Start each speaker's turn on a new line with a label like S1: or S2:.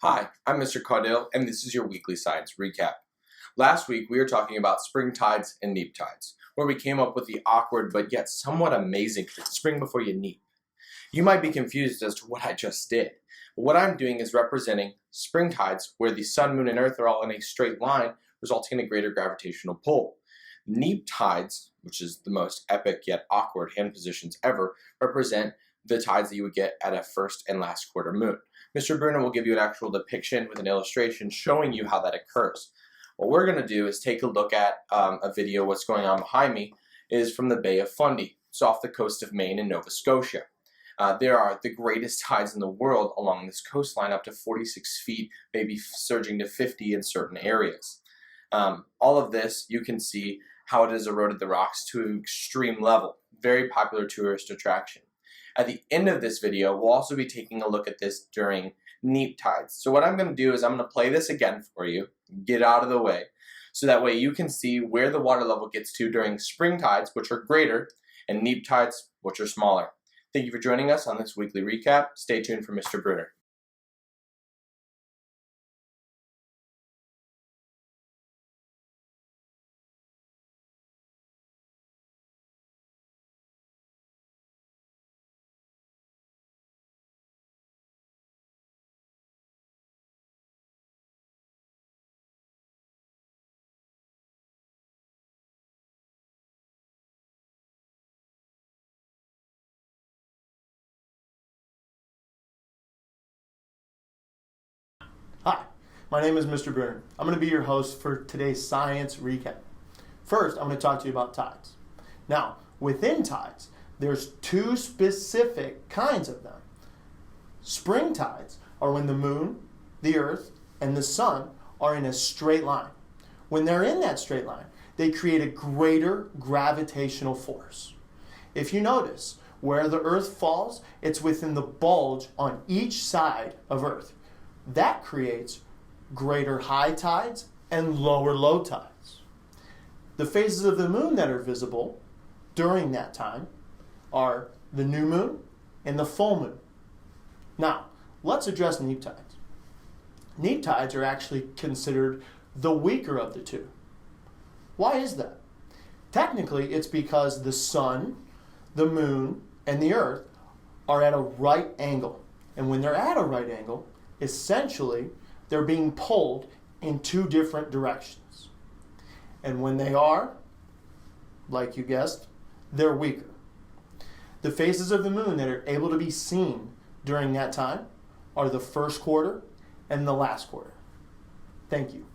S1: Hi, I'm Mr. Caudill, and this is your weekly science recap. Last week, we were talking about spring tides and neap tides, where we came up with the awkward but yet somewhat amazing spring before you neap. You might be confused as to what I just did. What I'm doing is representing spring tides, where the sun, moon, and earth are all in a straight line, resulting in a greater gravitational pull. Neap tides, which is the most epic yet awkward hand positions ever, represent the tides that you would get at a first and last quarter moon. Mr. Bruner will give you an actual depiction with an illustration showing you how that occurs. What we're going to do is take a look at a video. What's going on behind me is from the Bay of Fundy. It's off the coast of Maine and Nova Scotia. There are the greatest tides in the world along this coastline, up to 46 feet, maybe surging to 50 in certain areas. All of this, you can see how it has eroded the rocks to an extreme level. Very popular tourist attraction. At the end of this video, we'll also be taking a look at this during neap tides. So what I'm going to do is I'm going to play this again for you, get out of the way, so that way you can see where the water level gets to during spring tides, which are greater, and neap tides, which are smaller. Thank you for joining us on this weekly recap. Stay tuned for Mr. Bruner.
S2: Hi, my name is Mr. Bruner. I'm going to be your host for today's science recap. First, I'm going to talk to you about tides. Now, within tides, there's two specific kinds of them. Spring tides are when the moon, the earth, and the sun are in a straight line. When they're in that straight line, they create a greater gravitational force. If you notice, where the earth falls, it's within the bulge on each side of earth. That creates greater high tides and lower low tides. The phases of the moon that are visible during that time are the new moon and the full moon. Now, let's address neap tides. Neap tides are actually considered the weaker of the two. Why is that? Technically, it's because the sun, the moon, and the earth are at a right angle. And when they're at a right angle, essentially, they're being pulled in two different directions. And when they are, like you guessed, they're weaker. The phases of the moon that are able to be seen during that time are the first quarter and the last quarter. Thank you.